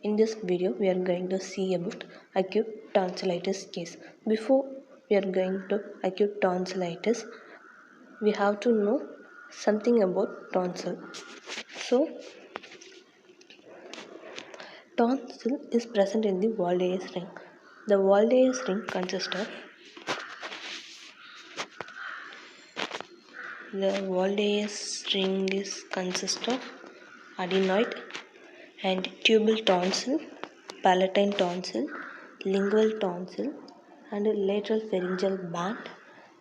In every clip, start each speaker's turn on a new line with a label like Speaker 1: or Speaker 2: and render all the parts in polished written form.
Speaker 1: In this video, we are going to see about acute tonsillitis case. Before we are going to acute tonsillitis, we have to know something about tonsil. So, tonsil is present in the Walde's ring. The Walde's ring consists of adenoid and tubal tonsil, palatine tonsil, lingual tonsil, and lateral pharyngeal band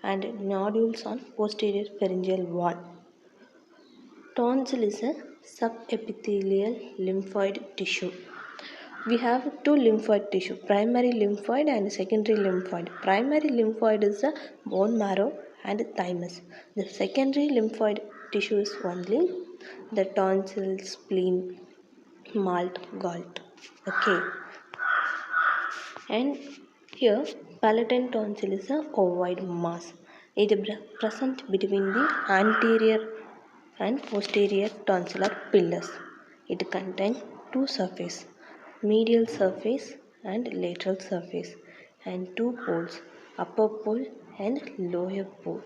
Speaker 1: and nodules on posterior pharyngeal wall. Tonsil is a subepithelial lymphoid tissue. We have two lymphoid tissue, primary lymphoid and secondary lymphoid. Primary lymphoid is the bone marrow and thymus. The secondary lymphoid tissue is only the tonsil, spleen, malt, gall. Okay. And here palatine tonsil is a ovoid mass. It is present between the anterior and posterior tonsillar pillars. It contains two surfaces, medial surface and lateral surface, and two poles, upper pole and lower pole.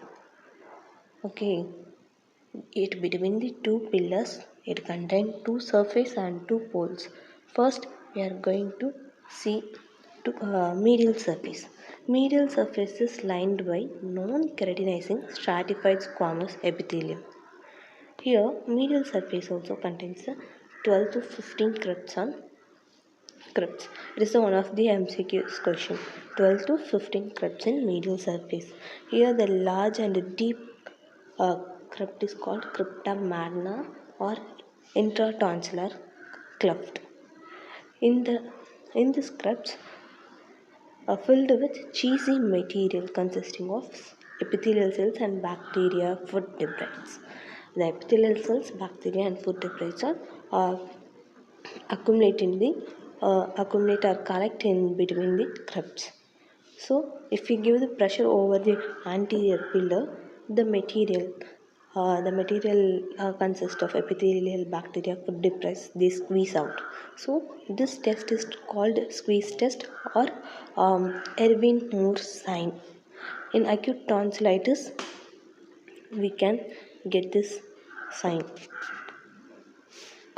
Speaker 1: Okay, it between the two pillars, it contains two surface and two poles. First, we are going to see medial surface. Medial surface is lined by non-keratinizing stratified squamous epithelium. Here, medial surface also contains 12 to 15 crypts. It is one of the MCQ question. 12 to 15 crypts in medial surface. Here, the large and deep crypt is called crypta magna or intratonsillar cleft. In these crypts are filled with cheesy material consisting of epithelial cells and bacteria, food debris. The epithelial cells, bacteria, and food debris are accumulate or collect in between the crypts. So, if we give the pressure over the anterior pillar, the material consists of epithelial, bacteria, food debris. They squeeze out. So, this test is called squeeze test or Erwin-Moore sign. In acute tonsillitis, we can get this sign.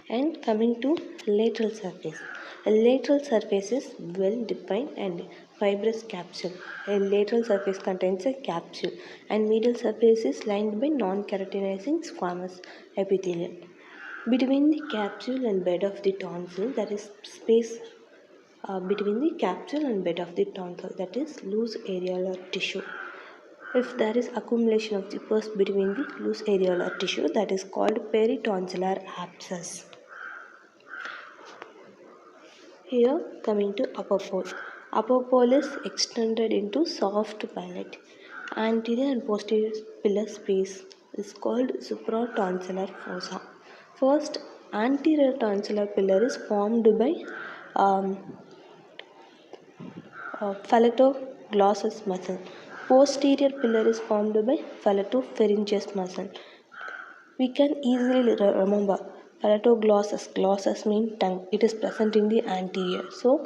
Speaker 1: And coming to lateral surface. A lateral surface is well defined and fibrous capsule. A lateral surface contains a capsule and medial surface is lined by non-keratinizing squamous epithelium. Between the capsule and bed of the tonsil, there is space between the capsule and bed of the tonsil, that is loose areolar tissue. If there is accumulation of the pus between the loose areolar tissue, that is called peritonsillar abscess. Here coming to upper pole. Upper pole is extended into soft palate. Anterior and posterior pillar space is called supratonsillar fossa. First, anterior tonsillar pillar is formed by phalangoglossus muscle. Posterior pillar is formed by palatopharyngeus muscle. We can easily remember glossus means tongue. It is present in the anterior. So,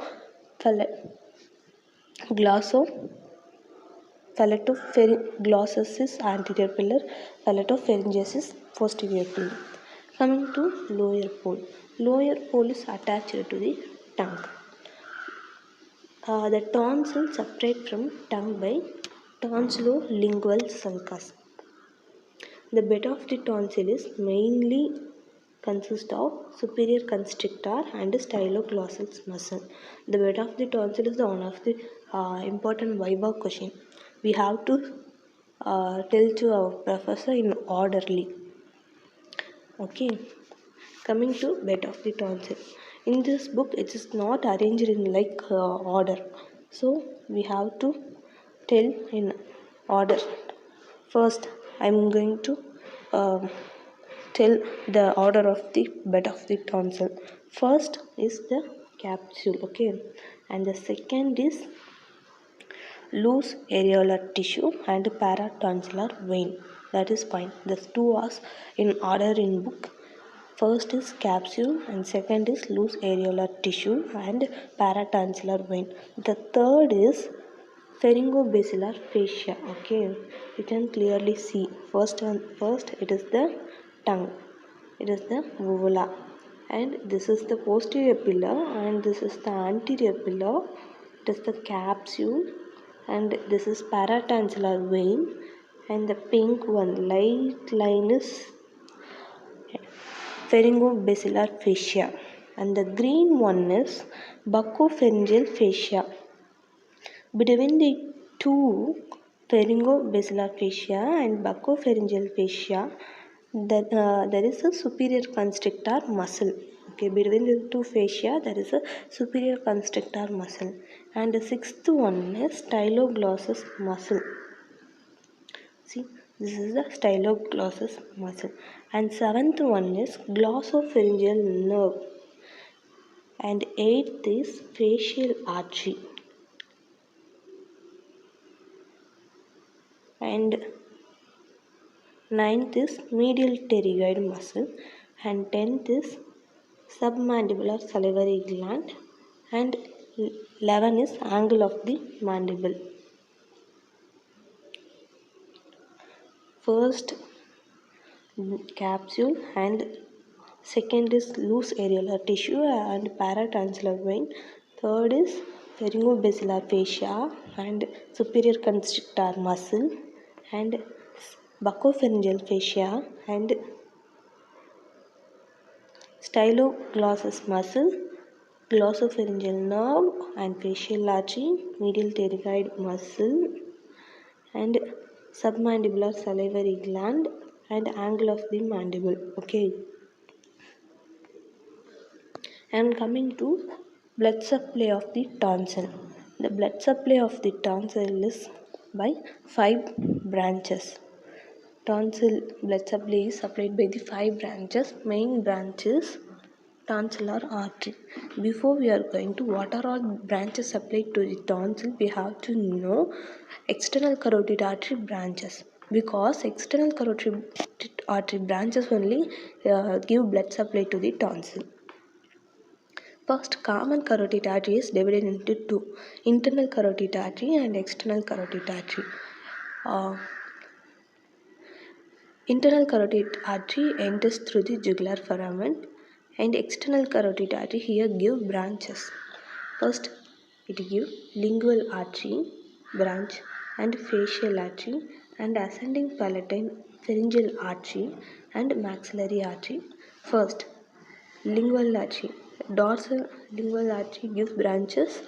Speaker 1: palatopharyngeus is anterior pillar, palatopharyngeus is posterior pillar. Coming to lower pole. Lower pole is attached to the tongue. The tonsil separate from tongue by tonsillolingual sulcus. The bed of the tonsil is mainly consists of superior constrictor and styloglossal muscle. The bed of the tonsil is one of the important viva question. We have to tell to our professor in orderly. Okay, coming to bed of the tonsil. In this book, it is not arranged in like order. So we have to tell in order. First, I am going to tell the order of the bed of the tonsil. First is the capsule, okay, and the second is loose areolar tissue and paratonsillar vein. That is fine. The two are in order in book. First is capsule and second is loose areolar tissue and paratonsillar vein. The third is pharyngobasilar fascia. Okay, you can clearly see. First it is the tongue. It is the uvula. And this is the posterior pillar and this is the anterior pillar. It is the capsule and this is paratonsillar vein, and the pink one light line is pharyngobasilar fascia, and the green one is buccopharyngeal fascia. Between the two pharyngobasilar fascia and buccopharyngeal fascia, there is a superior constrictor muscle. Okay, between the two fascia there is a superior constrictor muscle, and the sixth one is styloglossus muscle. See, this is the styloglossus muscle, and seventh one is glossopharyngeal nerve, and eighth is facial artery, and ninth is medial pterygoid muscle, and 10th is submandibular salivary gland, and 11 is angle of the mandible. First capsule and second is loose areolar tissue and paratonsillar vein. Third is pharyngobasilar fascia and superior constrictor muscle and buccopharyngeal fascia and styloglossus muscle, glossopharyngeal nerve and facial artery, medial pterygoid muscle and submandibular salivary gland and angle of the mandible. Okay. And coming to blood supply of the tonsil. The blood supply of the tonsil is by 5 branches. Tonsil blood supply is supplied by the 5 branches. Main branch is tonsillar artery. Before we are going to what are all branches supplied to the tonsil, we have to know external carotid artery branches, because external carotid artery branches only give blood supply to the tonsil. First, common carotid artery is divided into two: internal carotid artery and external carotid artery. Internal carotid artery enters through the jugular foramen, and external carotid artery here give branches. First, it give lingual artery branch and facial artery and ascending palatine pharyngeal artery and maxillary artery. First, lingual artery. Dorsal lingual artery gives branches.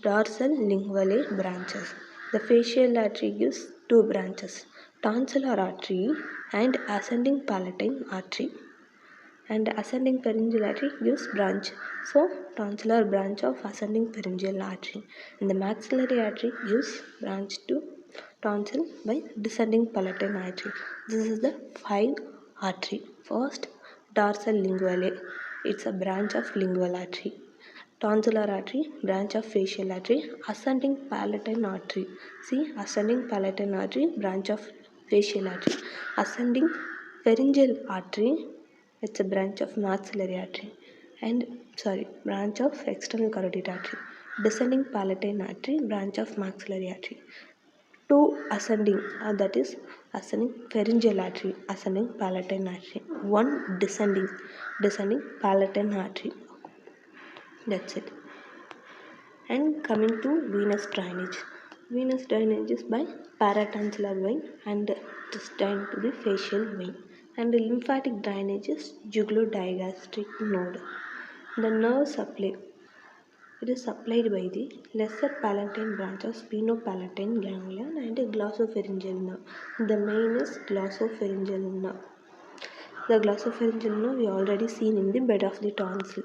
Speaker 1: Dorsal linguale branches. The facial artery gives two branches: tonsillar artery and ascending palatine artery. And ascending pharyngeal artery gives branch. So, tonsillar branch of ascending pharyngeal artery. And the maxillary artery gives branch to tonsil by descending palatine artery. This is the 5 artery. First, dorsal linguale. It's a branch of lingual artery. Tonsillar artery, branch of facial artery. Ascending palatine artery. See, ascending palatine artery, branch of facial artery. Ascending pharyngeal artery, it's a branch of maxillary artery. And branch of external carotid artery. Descending palatine artery, branch of maxillary artery. Two ascending, that is ascending pharyngeal artery, ascending palatine artery. One descending palatine artery. That's it. And coming to venous drainage. Venous drainage is by paratonsillar vein and it is drained to the facial vein. And the lymphatic drainage is jugulodigastric node. The nerve supply. It is supplied by the lesser palatine branch of sphenopalatine ganglion and glossopharyngeal nerve. The main is glossopharyngeal nerve. The glossopharyngeal nerve we already seen in the bed of the tonsil.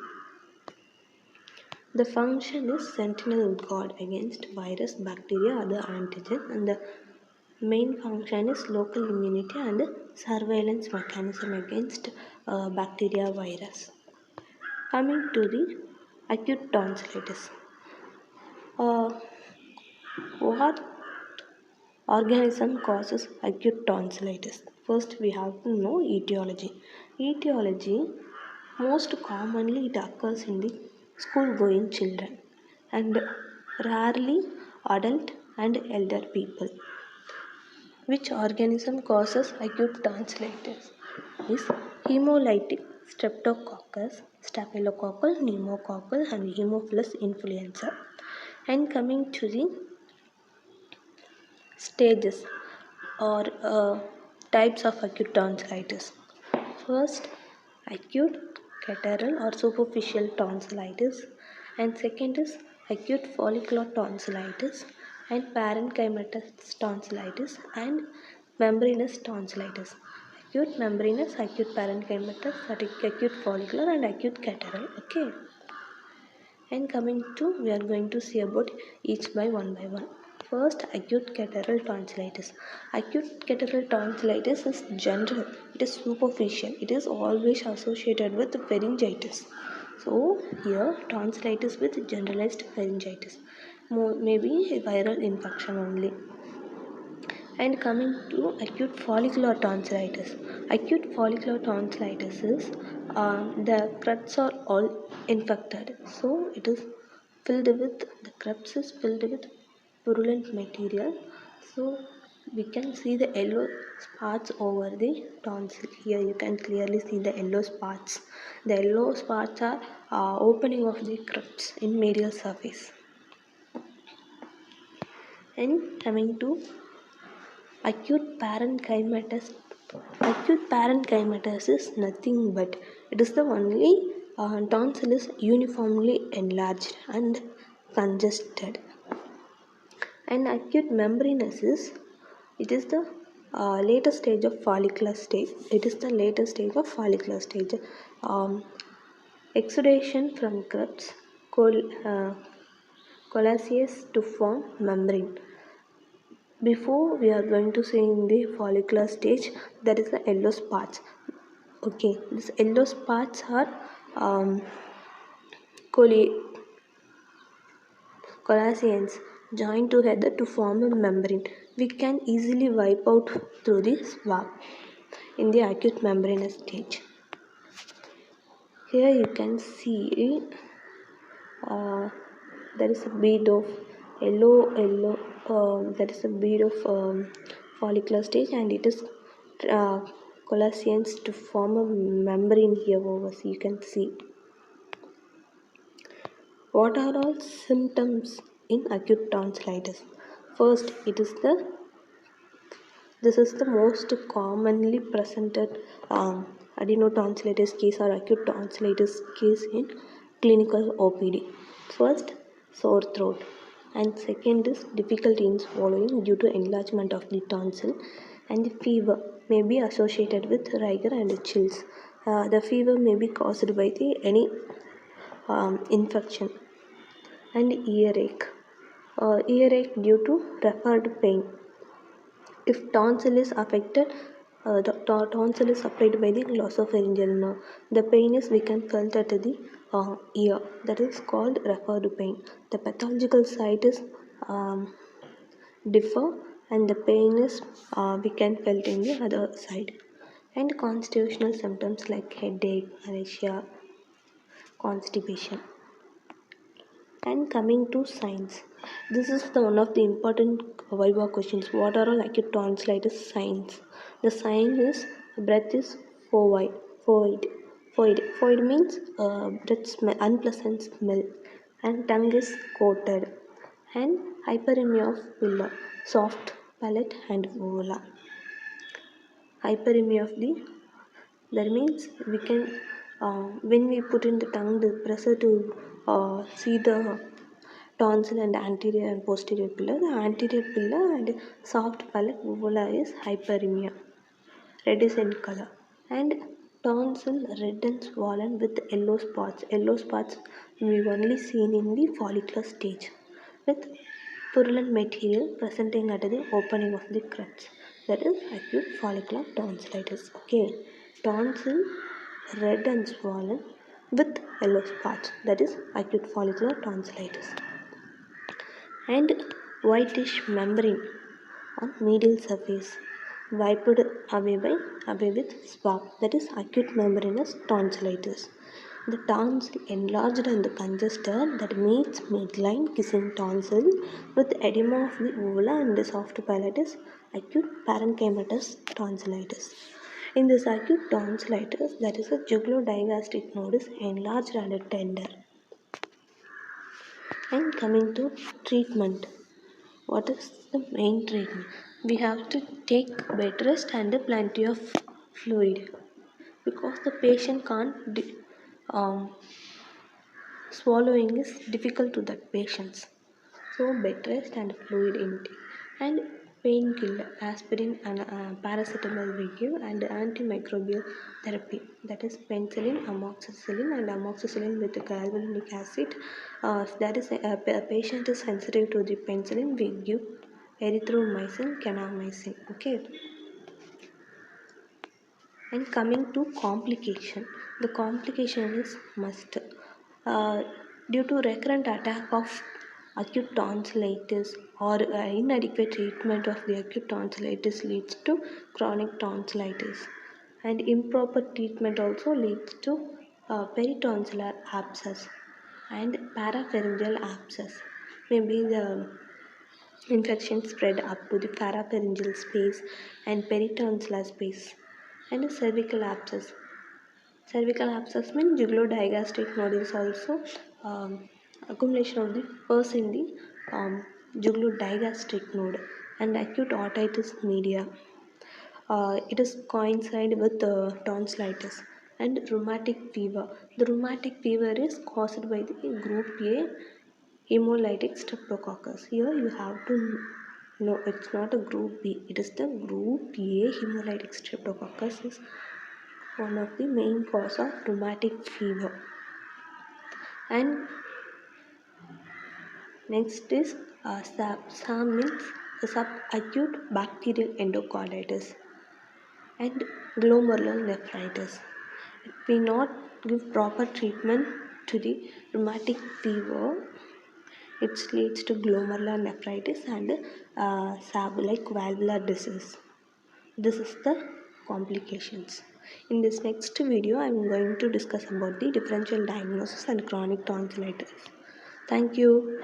Speaker 1: The function is sentinel guard against virus, bacteria, other antigen, and the main function is local immunity and surveillance mechanism against bacteria, virus. Coming to the acute tonsillitis. What organism causes acute tonsillitis? First, we have to know etiology. Etiology Most commonly it occurs in the school-going children and rarely adult and elder people. Which organism causes acute tonsillitis? Is hemolytic streptococcus, staphylococcal, pneumococcal and Haemophilus influenza. And coming to the stages or types of acute tonsillitis. First, acute catarrhal or superficial tonsillitis, and second is acute follicular tonsillitis and parenchymatous tonsillitis and membranous tonsillitis. Acute membranous, acute parenchymatous, acute follicular and acute catarrhal. Okay. And coming to, we are going to see about each by one. First, acute catarrhal tonsillitis. Acute catarrhal tonsillitis is general, it is superficial, it is always associated with pharyngitis. So, here tonsillitis with generalized pharyngitis, maybe a viral infection only. And coming to acute follicular tonsillitis. Acute follicular tonsillitis is the crusts are all infected. So it is filled with, the crusts is filled with purulent material. So we can see the yellow spots over the tonsil. Here you can clearly see the yellow spots. The yellow spots are opening of the crusts in medial surface. And coming to acute parenchymatous. Acute parenchymatous is nothing but it is the only tonsil is uniformly enlarged and congested. And acute membranous is it is the later stage of follicular stage. It is the later stage of follicular stage. Exudation from crusts coalesces to form membrane. Before we are going to see in the follicular stage, there is the yellow spots. Okay, these yellow spots are collagens joined together to form a membrane. We can easily wipe out through the swab in the acute membranous stage. Here you can see there is a bead of yellow there is a bead of follicular stage and it is collagens to form a membrane here over, so you can see. What are all symptoms in acute tonsillitis? First, this is the most commonly presented adenotonsillitis case or acute tonsillitis case in clinical OPD. First, sore throat, and second is difficulty in swallowing due to enlargement of the tonsil, and the fever may be associated with rigor and chills. The fever may be caused by any infection, and earache. Earache due to referred pain. If tonsil is affected, the tonsil is supplied by the glossopharyngeal nerve. The pain is we can felt at the ear. That is called referred pain. The pathological site is differ, and the pain is we can felt in the other side. And constitutional symptoms like headache, nausea, constipation. And coming to signs, this is one of the important viva questions. What are all acute tonsillitis signs? The sign is breath is foid. Foid means breath smell, unpleasant smell, and tongue is coated, and hyperemia of pillar, soft palate and uvula. Hyperemia of the, that means we can when we put in the tongue the pressure to see the tonsil and anterior and posterior pillar. The anterior pillar and soft palate uvula is hyperemia, reddish in color, and tonsil red and swollen with yellow spots. Yellow spots we only seen in the follicular stage with purulent material presenting at the opening of the crusts. That is acute follicular tonsillitis. Okay, tonsil red and swollen with yellow spots. That is acute follicular tonsillitis. And whitish membrane on medial surface wiped away with swab. That is acute membranous tonsillitis. The tonsil enlarged and congested that meets midline kissing tonsil with edema of the uvula and the soft palate is acute parenchymatous tonsillitis. In this acute tonsillitis, there is a jugular-digastric node is enlarged and tender. And coming to treatment, what is the main treatment? We have to take bed rest and plenty of fluid because the patient can't um, swallowing is difficult to that patients. So bed rest and fluid intake and painkiller, aspirin and paracetamol we give and antimicrobial therapy that is penicillin, amoxicillin and amoxicillin with galvanic acid. That is a patient is sensitive to the penicillin, we give erythromycin, kanamycin. Okay. And coming to complication, the complication is must uh, due to recurrent attack of acute tonsillitis or inadequate treatment of the acute tonsillitis leads to chronic tonsillitis, and improper treatment also leads to peritonsillar abscess and parapharyngeal abscess. Maybe the infection spread up to the parapharyngeal space and peritonsillar space and cervical abscess. Cervical abscess means jugular-digastric node is also accumulation of the pus in the jugular-digastric node and acute otitis media. It is coincide with tonsillitis and rheumatic fever. The rheumatic fever is caused by the group A hemolytic streptococcus. Here you have to know it's not a group B, it is the group A hemolytic streptococcus is one of the main cause of rheumatic fever. And next is SAM means subacute bacterial endocarditis and glomerular nephritis. If we not give proper treatment to the rheumatic fever, it leads to glomerular nephritis and SAB like valvular disease. This is the complications. In this next video, I am going to discuss about the differential diagnosis and chronic tonsillitis. Thank you.